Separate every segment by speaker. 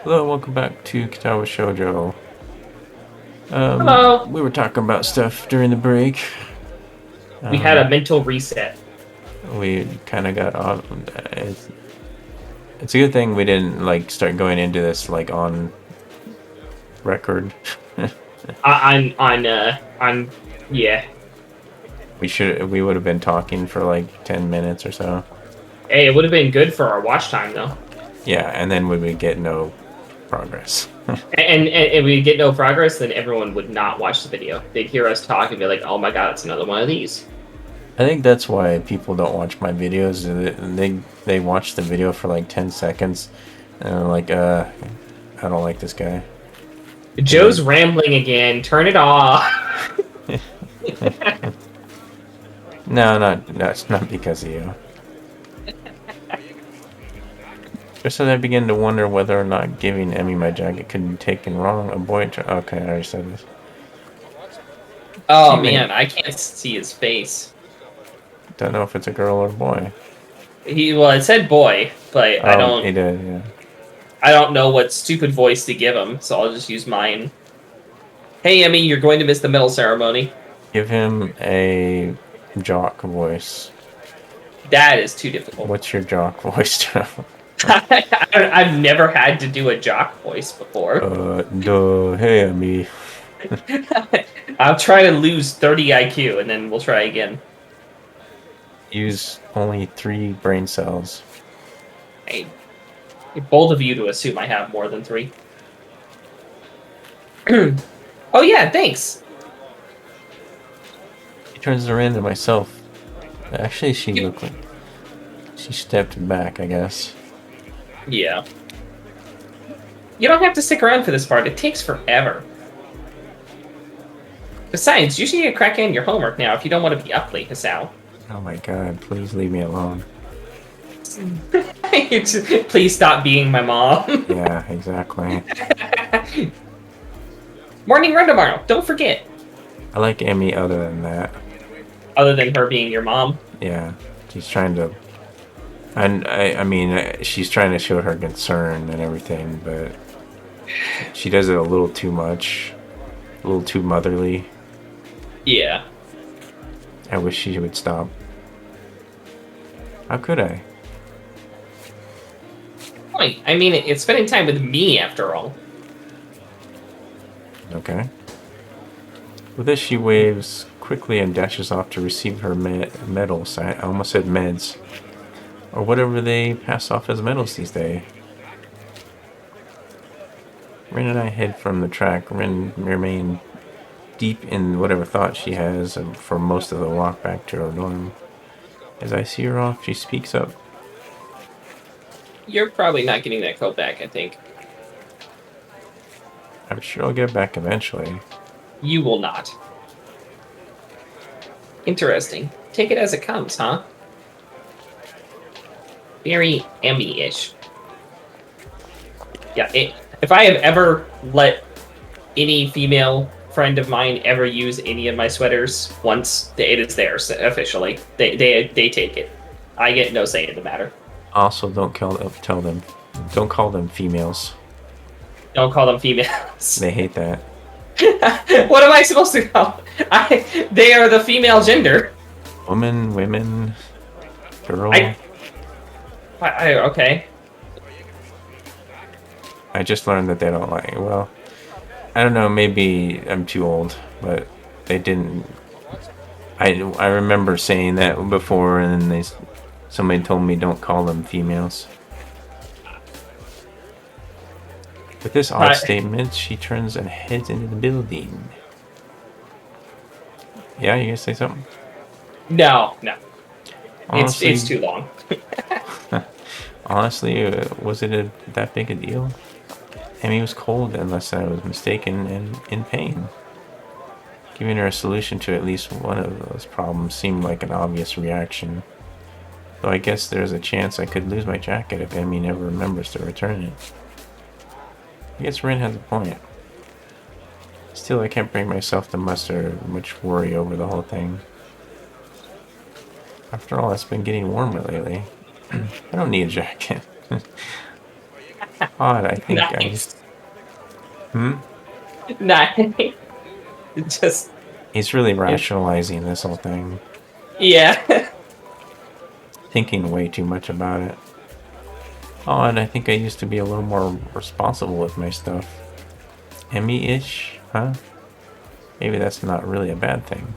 Speaker 1: Hello, welcome back to Katawa Shoujo.
Speaker 2: Hello.
Speaker 1: We were talking about stuff during the break.
Speaker 2: We had
Speaker 1: Um,
Speaker 2: a mental reset.
Speaker 1: we kind of got off. It's a good thing we didn't like start going into this like on record.
Speaker 2: On yeah.
Speaker 1: We would have been talking for like 10 minutes or so.
Speaker 2: Hey, it would have been good for our watch time though.
Speaker 1: Yeah, and then we would get no progress.
Speaker 2: And if we get no progress, then everyone would not watch the video. They'd hear us talk and be like, "Oh my god, it's another one of these."
Speaker 1: I think that's why people don't watch my videos. They watch the video for like 10 seconds and they're like, I don't like this guy. And
Speaker 2: Joe's
Speaker 1: then
Speaker 2: rambling again. Turn it off.
Speaker 1: no, that's not because of you. Just as I begin to wonder whether or not giving Emmy my jacket could be taken wrong, a boy. Okay, I already said this.
Speaker 2: Oh
Speaker 1: Teammate.
Speaker 2: man, I can't see his face.
Speaker 1: Don't know if it's a girl or a boy.
Speaker 2: It said boy, but I
Speaker 1: Oh,
Speaker 2: don't
Speaker 1: he did. Yeah.
Speaker 2: I don't know what stupid voice to give him, so I'll just use mine. Hey Emmy, you're going to miss the medal ceremony.
Speaker 1: Give him a jock voice.
Speaker 2: That is too difficult.
Speaker 1: What's your jock voice, Joe?
Speaker 2: I've never had to do a jock voice before.
Speaker 1: Duh, hey, Emmy.
Speaker 2: I'll try to lose 30 IQ and then we'll try again.
Speaker 1: Use only 3 brain cells.
Speaker 2: I bold of you to assume I have more than 3. Oh yeah, thanks.
Speaker 1: He turns around to myself. Actually, she looked like she stepped back, I guess.
Speaker 2: Yeah. You don't have to stick around for this part. It takes forever. Besides, you should get cracking on your homework now if you don't want to be up late, Hasao.
Speaker 1: Oh my god, please leave me alone.
Speaker 2: Please stop being my mom.
Speaker 1: Yeah, exactly.
Speaker 2: Morning run tomorrow. Don't forget.
Speaker 1: I like Emmy other than that.
Speaker 2: Other than her being your mom.
Speaker 1: Yeah, she's trying to... And I mean, she's trying to show her concern and everything, but she does it a little too much. A little too motherly.
Speaker 2: Yeah.
Speaker 1: I wish she would stop. How could I?
Speaker 2: Point. I mean, it's spending time with me after all.
Speaker 1: Okay. With this, she waves quickly and dashes off to receive her medals. I almost said meds. Or whatever they pass off as medals these days. Rin and I head from the track. Rin remain deep in whatever thought she has for most of the walk back to her dorm. As I see her off, she speaks up.
Speaker 2: You're probably not getting that coat back, I think.
Speaker 1: I'm sure I'll get it back eventually.
Speaker 2: You will not. Interesting. Take it as it comes, huh? Very Emmy-ish. Yeah, if I have ever let any female friend of mine ever use any of my sweaters once, it is theirs officially. They take it. I get no say in the matter.
Speaker 1: Also, don't don't call them females.
Speaker 2: Don't call them females.
Speaker 1: They hate that.
Speaker 2: What am I supposed to call? They are the female gender.
Speaker 1: Woman, women, girl.
Speaker 2: Okay.
Speaker 1: I just learned that they don't like. Well, I don't know. Maybe I'm too old, but they didn't. I remember saying that before, and then somebody told me don't call them females. With this odd statement, she turns and heads into the building. Yeah, you gonna say something?
Speaker 2: No.
Speaker 1: Honestly,
Speaker 2: It's too long.
Speaker 1: honestly, was it that big a deal? Emmy was cold, unless I was mistaken, and in pain. Giving her a solution to at least one of those problems seemed like an obvious reaction. Though I guess there's a chance I could lose my jacket if Emmy never remembers to return it. I guess Rin has a point. Still, I can't bring myself to muster much worry over the whole thing. After all, it's been getting warmer lately. I don't need a jacket. Odd, I think I
Speaker 2: Nice.
Speaker 1: just... Hmm?
Speaker 2: Nice. Just
Speaker 1: He's really rationalizing this whole thing.
Speaker 2: yeah.
Speaker 1: Thinking way too much about it. Odd, I think I used to be a little more responsible with my stuff. Emmy-ish, huh? Maybe that's not really a bad thing.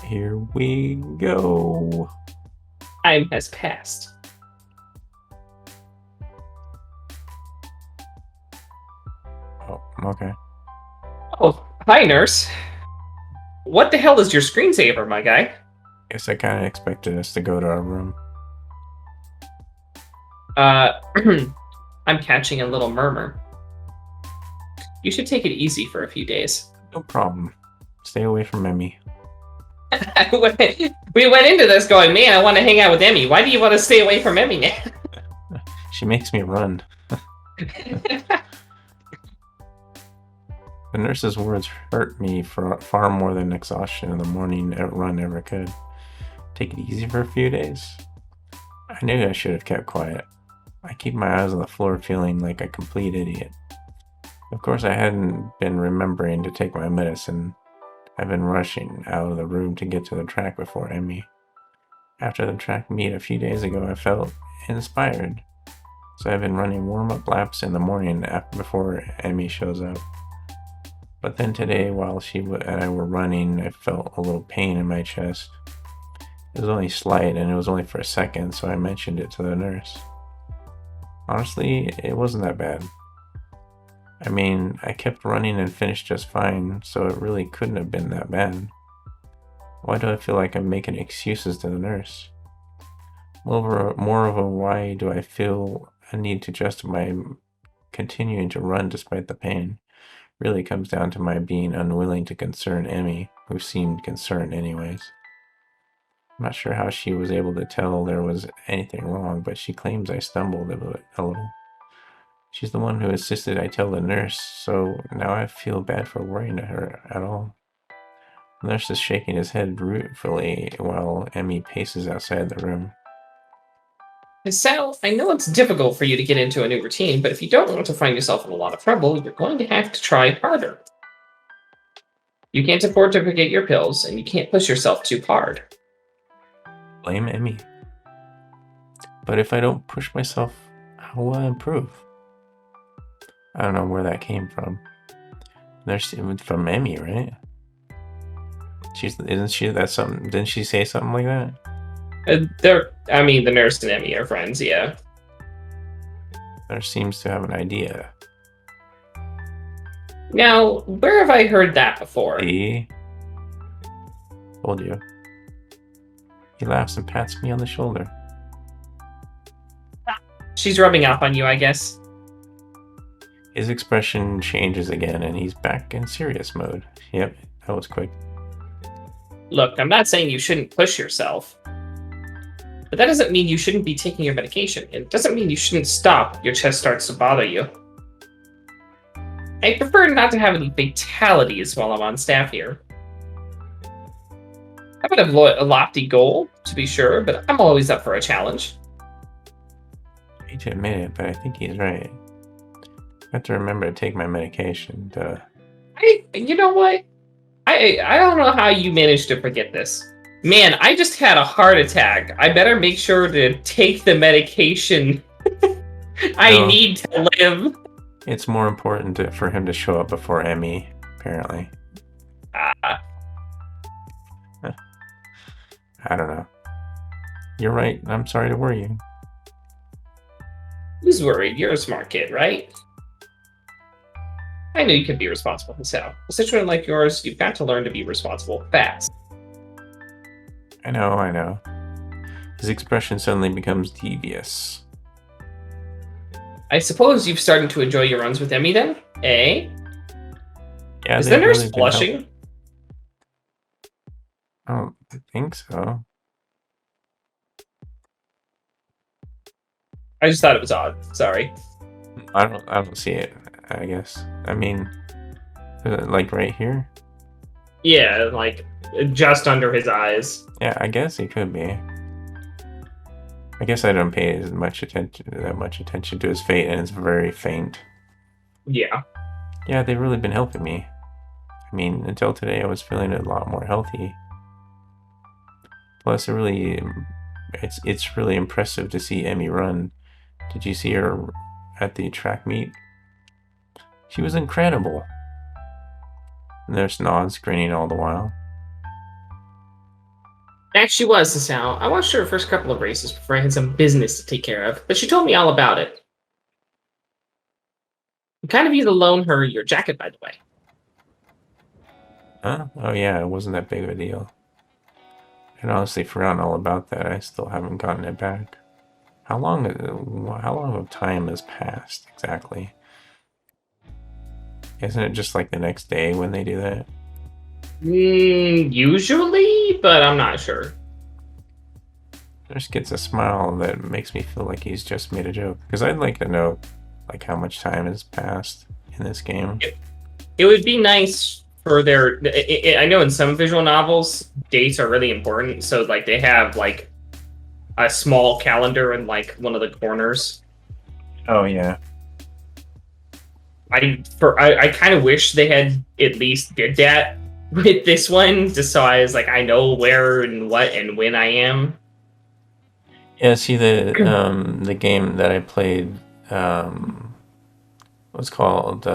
Speaker 1: Here we go.
Speaker 2: Time has passed.
Speaker 1: Oh, okay.
Speaker 2: Oh, hi, nurse. What the hell is your screensaver, my guy?
Speaker 1: Guess I kind of expected us to go to our room.
Speaker 2: I'm catching a little murmur. You should take it easy for a few days.
Speaker 1: No problem. Stay away from Emmy.
Speaker 2: We went into this going, man, I want to hang out with Emmy. Why do you want to stay away from Emmy now?
Speaker 1: She makes me run. The nurse's words hurt me for far more than exhaustion in the morning run ever could. Take it easy for a few days? I knew I should have kept quiet. I keep my eyes on the floor feeling like a complete idiot. Of course, I hadn't been remembering to take my medicine. I've been rushing out of the room to get to the track before Emmy. After the track meet a few days ago, I felt inspired. So I've been running warm-up laps in the morning before Emmy shows up. But then today, while she and I were running, I felt a little pain in my chest. It was only slight, and it was only for a second, so I mentioned it to the nurse. Honestly, it wasn't that bad. I mean, I kept running and finished just fine, so it really couldn't have been that bad. Why do I feel like I'm making excuses to the nurse? More of a why do I feel a need to justify continuing to run despite the pain? Really comes down to my being unwilling to concern Emmy, who seemed concerned anyways. I'm not sure how she was able to tell there was anything wrong, but she claims I stumbled a little. She's the one who insisted I tell the nurse, so now I feel bad for worrying her at all. The nurse is shaking his head ruefully while Emmy paces outside the room.
Speaker 2: Sal, I know it's difficult for you to get into a new routine, but if you don't want to find yourself in a lot of trouble, you're going to have to try harder. You can't afford to forget your pills, and you can't push yourself too hard.
Speaker 1: Blame Emmy. But if I don't push myself, how will I improve? I don't know where that came from. There's from Emmy, right? Isn't she that something? Didn't she say something like that?
Speaker 2: The nurse and Emmy are friends, yeah.
Speaker 1: There seems to have an idea.
Speaker 2: Now, where have I heard that before?
Speaker 1: See? Told you. He laughs and pats me on the shoulder.
Speaker 2: She's rubbing off on you, I guess.
Speaker 1: His expression changes again, and he's back in serious mode. Yep, that was quick.
Speaker 2: Look, I'm not saying you shouldn't push yourself. But that doesn't mean you shouldn't be taking your medication. It doesn't mean you shouldn't stop if your chest starts to bother you. I prefer not to have any fatalities while I'm on staff here. I would have a lofty goal, to be sure, but I'm always up for a challenge.
Speaker 1: I hate to admit it, but I think he's right. I have to remember to take my medication.
Speaker 2: You know what? I don't know how you managed to forget this. Man, I just had a heart attack. I better make sure to take the medication I need to live.
Speaker 1: It's more important for him to show up before Emmy, apparently. I don't know. You're right. I'm sorry to worry you.
Speaker 2: Who's worried? You're a smart kid, right? I know you can be responsible yourself. A situation like yours, you've got to learn to be responsible fast.
Speaker 1: I know. His expression suddenly becomes devious.
Speaker 2: I suppose you've started to enjoy your runs with Emmy then? Eh?
Speaker 1: Yeah,
Speaker 2: is the nurse blushing?
Speaker 1: I don't think so.
Speaker 2: I just thought it was odd. Sorry.
Speaker 1: I don't see it, I guess. I mean, like right here?
Speaker 2: Yeah, like just under his eyes.
Speaker 1: Yeah, I guess he could be. I guess I don't pay as much attention to his fate, and it's very faint.
Speaker 2: Yeah.
Speaker 1: Yeah, they've really been helping me. I mean, until today, I was feeling a lot more healthy. Plus, it's really impressive to see Emmy run. Did you see her at the track meet? She was incredible. And there's Nod grinning all the while.
Speaker 2: Actually was the sound. I watched her first couple of races before I had some business to take care of, but she told me all about it. You kind of need to loan her your jacket, by the way.
Speaker 1: Huh? Oh yeah, it wasn't that big of a deal. I'd honestly forgotten all about that. I still haven't gotten it back. How long of time has passed exactly? Isn't it just like the next day when they do that?
Speaker 2: Usually, but I'm not sure.
Speaker 1: Just gets a smile that makes me feel like he's just made a joke. Because I'd like to know, like, how much time has passed in this game.
Speaker 2: It would be nice for their. I know in some visual novels, dates are really important, so like they have like a small calendar in like one of the corners.
Speaker 1: Oh yeah.
Speaker 2: I kind of wish they had at least did that with this one, just so I know where and what and when I am.
Speaker 1: Yeah, see the game that I played was called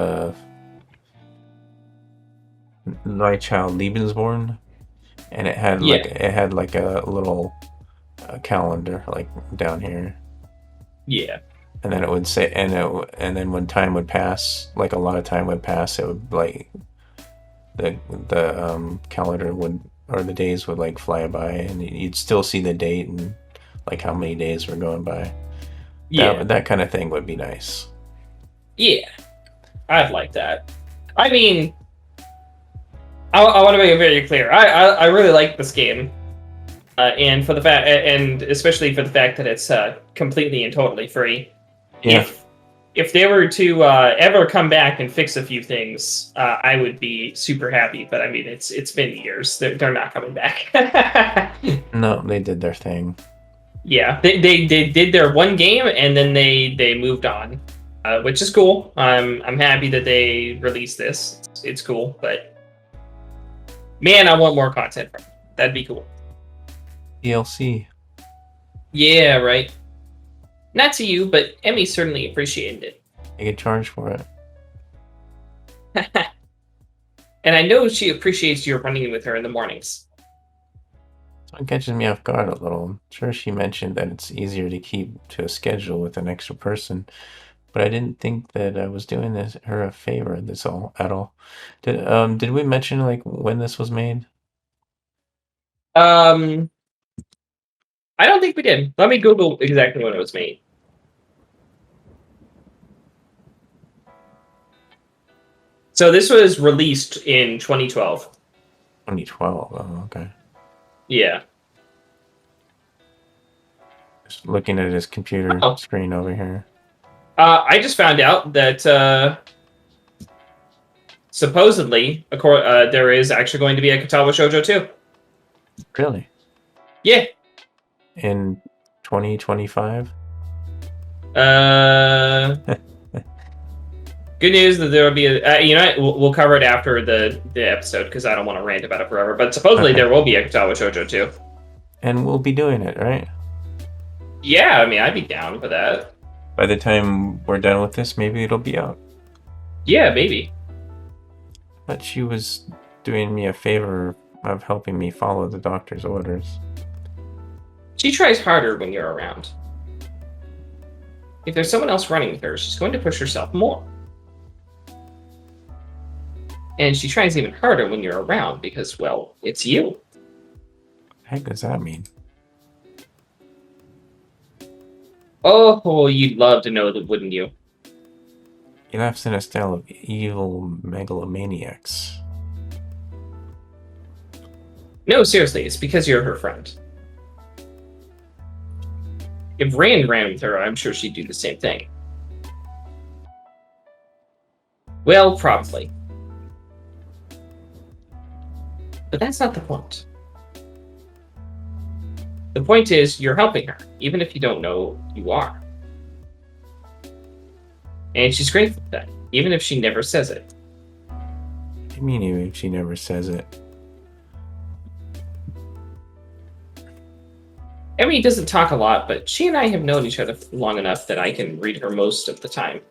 Speaker 1: My Child Lebensborn, and it had like a little calendar like down here,
Speaker 2: Yeah.
Speaker 1: and then it would say and then when time would pass, like a lot of time would pass, it would like the calendar would or the days would like fly by, and you'd still see the date and like how many days were going by.
Speaker 2: Yeah.
Speaker 1: That kind of thing would be nice.
Speaker 2: Yeah. I'd like that. I mean, I want to make it very clear. I really like this game, and for the fact, and especially for the fact that it's completely and totally free.
Speaker 1: Yeah.
Speaker 2: If they were to ever come back and fix a few things, I would be super happy. But I mean, it's been years. They're not coming back.
Speaker 1: No, they did their thing.
Speaker 2: Yeah, they did their one game and then they moved on, which is cool. I'm happy that they released this. It's cool, but man, I want more content from it. That'd be cool.
Speaker 1: DLC.
Speaker 2: Yeah, right. Not to you, but Emmy certainly appreciated it.
Speaker 1: I get charged for it.
Speaker 2: And I know she appreciates you running with her in the mornings.
Speaker 1: So it catches me off guard a little. Sure, she mentioned that it's easier to keep to a schedule with an extra person, but I didn't think that I was doing her a favor at all. Did we mention like when this was made?
Speaker 2: I don't think we did. Let me Google exactly when it was made. So this was released in 2012.
Speaker 1: 2012. Oh, okay.
Speaker 2: Yeah.
Speaker 1: Just looking at his computer screen over here.
Speaker 2: I just found out that supposedly, there is actually going to be a Katawa Shoujo too.
Speaker 1: Really?
Speaker 2: Yeah.
Speaker 1: In 2025?
Speaker 2: Good news that there will be a. You know what? We'll cover it after the episode because I don't want to rant about it forever. But supposedly there will be a Katawa Shoujo too.
Speaker 1: And we'll be doing it, right?
Speaker 2: Yeah, I mean, I'd be down for that.
Speaker 1: By the time we're done with this, maybe it'll be out.
Speaker 2: Yeah, maybe.
Speaker 1: But she was doing me a favor of helping me follow the doctor's orders.
Speaker 2: She tries harder when you're around. If there's someone else running with her, she's going to push herself more. And she tries even harder when you're around because, well, it's you.
Speaker 1: What the heck does that mean?
Speaker 2: Oh, you'd love to know that, wouldn't you?
Speaker 1: He laughs in a style of evil megalomaniacs.
Speaker 2: No, seriously, it's because you're her friend. If Rand ran with her, I'm sure she'd do the same thing. Well, probably. But that's not the point. The point is, you're helping her, even if you don't know you are. And she's grateful for that, even if she never says it.
Speaker 1: What do you mean even if she never says it?
Speaker 2: Emmy doesn't talk a lot, but she and I have known each other long enough that I can read her most of the time.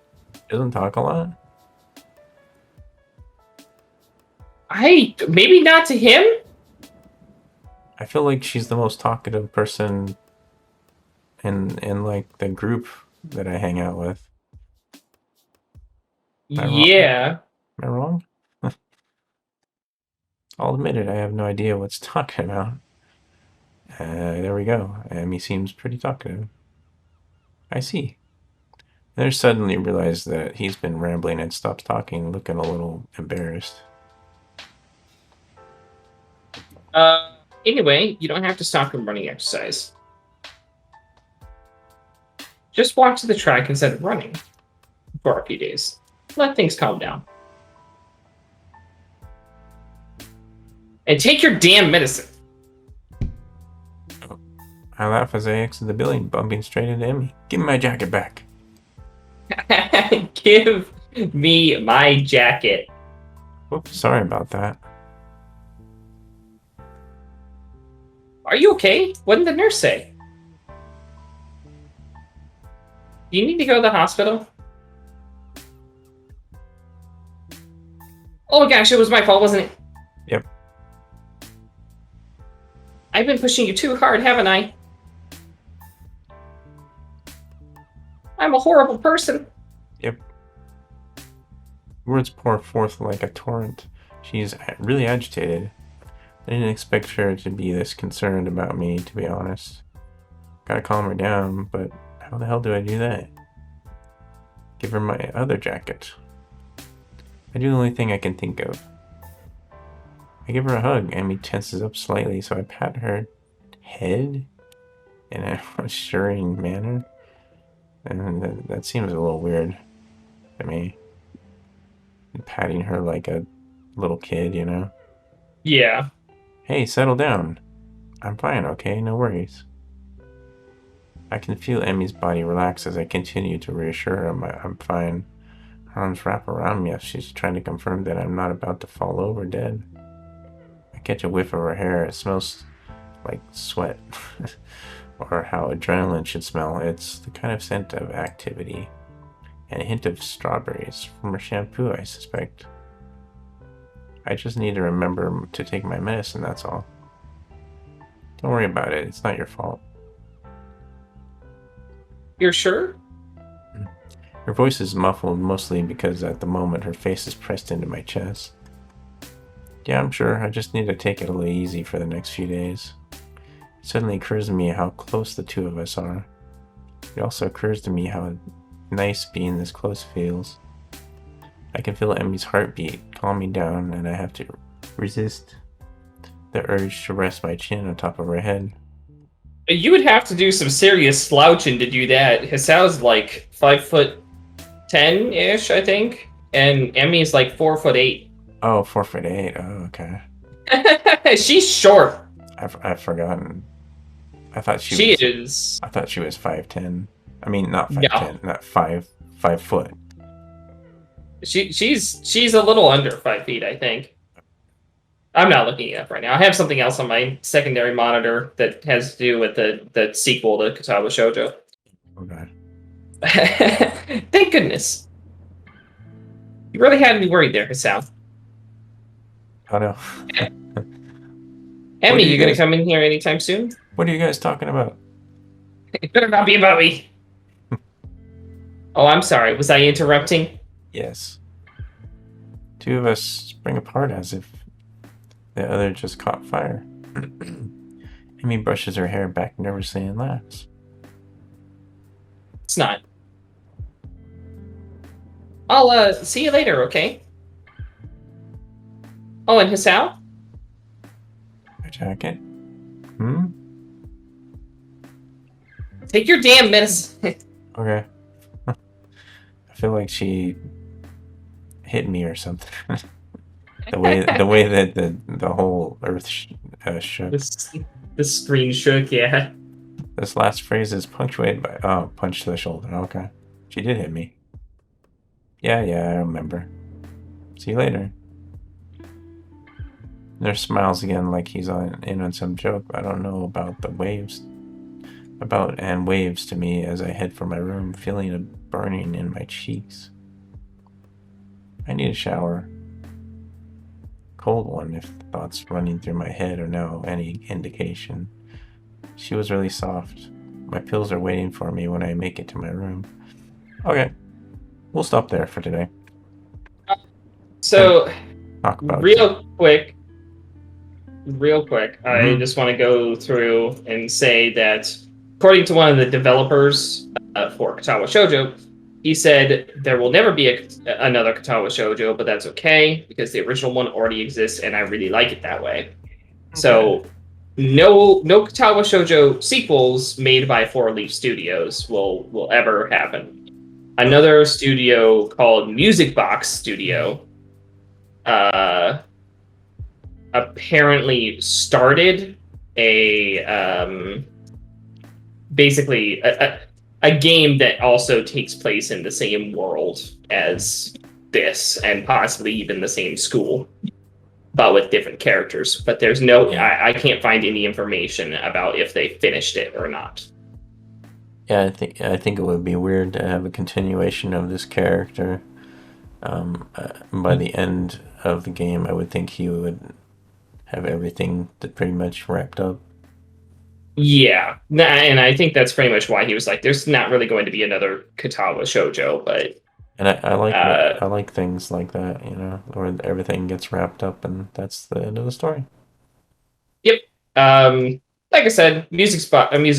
Speaker 1: Doesn't talk a lot?
Speaker 2: Maybe not to him?
Speaker 1: I feel like she's the most talkative person in like the group that I hang out with.
Speaker 2: Yeah.
Speaker 1: Am I wrong? I'll admit it, I have no idea what's talking about. There we go. Emmy seems pretty talkative. I see. And I suddenly realized that he's been rambling and stops talking, looking a little embarrassed.
Speaker 2: Anyway, you don't have to stop your running exercise. Just walk to the track instead of running for a few days. Let things calm down. And take your damn medicine.
Speaker 1: I laugh as I exit the building, bumping straight into Emmy. Give me my jacket back.
Speaker 2: Give me my jacket.
Speaker 1: Oops, sorry about that.
Speaker 2: Are you okay? What did the nurse say? Do you need to go to the hospital? Oh gosh, it was my fault, wasn't it?
Speaker 1: Yep.
Speaker 2: I've been pushing you too hard, haven't I? I'm a horrible person.
Speaker 1: Yep. Words pour forth like a torrent. She's really agitated. I didn't expect her to be this concerned about me, to be honest. Gotta calm her down, but how the hell do I do that? Give her my other jacket. I do the only thing I can think of. I give her a hug. Emmy tenses up slightly, so I pat her head in a assuring manner. And that seems a little weird to me. Patting her like a little kid, you know?
Speaker 2: Yeah.
Speaker 1: Hey, settle down. I'm fine, okay? No worries. I can feel Emmy's body relax as I continue to reassure her I'm fine. Her arms wrap around me as she's trying to confirm that I'm not about to fall over dead. I catch a whiff of her hair. It smells like sweat. Or how adrenaline should smell. It's the kind of scent of activity. And a hint of strawberries from her shampoo, I suspect. I just need to remember to take my medicine, that's all. Don't worry about it. It's not your fault.
Speaker 2: You're sure?
Speaker 1: Her voice is muffled, mostly because at the moment her face is pressed into my chest. Yeah, I'm sure. I just need to take it a little easy for the next few days. It suddenly occurs to me how close the two of us are. It also occurs to me how nice being this close feels. I can feel Emmy's heartbeat calm me down, and I have to resist the urge to rest my chin on top of her head.
Speaker 2: You would have to do some serious slouching to do that. Hisao's like 5'10" ish, I think, and Emmy's like 4'8".
Speaker 1: Oh, 4'8". Oh, okay.
Speaker 2: She's short.
Speaker 1: I've forgotten. I thought
Speaker 2: She is.
Speaker 1: I thought she was 5'10". I mean, not
Speaker 2: No.
Speaker 1: 5'10", not 5 foot.
Speaker 2: She's a little under 5 feet, I think. I'm not looking it up right now. I have something else on my secondary monitor that has to do with the sequel to Katawa Shoujo.
Speaker 1: Oh god.
Speaker 2: Thank goodness. You really had me worried there, Hisao.
Speaker 1: Oh no.
Speaker 2: Emmy, you gonna come in here anytime soon?
Speaker 1: What are you guys talking about?
Speaker 2: It better not be about me. Oh, I'm sorry. Was I interrupting?
Speaker 1: Yes. Two of us spring apart as if the other just caught fire. Amy brushes her hair back nervously and laughs.
Speaker 2: It's not. I'll see you later, okay? Oh, and Hisao?
Speaker 1: My jacket?
Speaker 2: Take your damn medicine.
Speaker 1: Okay. I feel like she hit me or something. the way that the whole earth shook.
Speaker 2: The screen shook, yeah.
Speaker 1: This last phrase is punctuated by punch to the shoulder. Okay. She did hit me. Yeah, I remember. See you later. Nurse smiles again like he's in on some joke. I don't know about the waves. And waves to me as I head for my room, feeling a burning in my cheeks. I need a shower. Cold one, if the thoughts running through my head are now any indication. She was really soft. My pills are waiting for me when I make it to my room. Okay, we'll stop there for today.
Speaker 2: So,
Speaker 1: Talk about
Speaker 2: real quick, I just want to go through and say that according to one of the developers for Katawa Shoujo, he said there will never be another Katawa Shoujo, but that's okay because the original one already exists and I really like it that way. Okay. So no Katawa Shoujo sequels made by Four Leaf Studios will ever happen. Another studio called Music Box Studio apparently started basically a game that also takes place in the same world as this and possibly even the same school, but with different characters. But there's I can't find any information about if they finished it or not.
Speaker 1: Yeah, I think it would be weird to have a continuation of this character. By the end of the game, I would think he would have everything that pretty much wrapped up.
Speaker 2: Yeah, and I think that's pretty much why he was like, "There's not really going to be another Katawa Shoujo," but
Speaker 1: and I like things like that, where everything gets wrapped up and that's the end of the story.
Speaker 2: Yep. Like I said, Music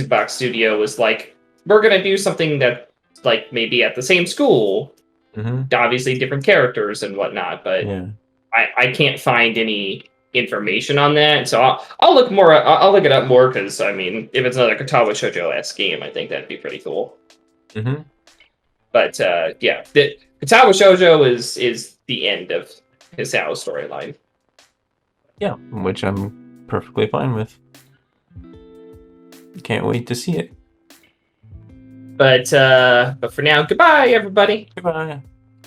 Speaker 2: Box Studio was like, we're gonna do something that like maybe at the same school, obviously different characters and whatnot, but yeah. I can't find any information on that, so I'll look more. I'll look it up more because I mean, if it's another Katawa Shoujo-esque game, I think that'd be pretty cool. But yeah, the Katawa Shoujo is the end of Hisao storyline.
Speaker 1: Yeah, which I'm perfectly fine with. Can't wait to see it.
Speaker 2: But for now, goodbye, everybody.
Speaker 1: Goodbye.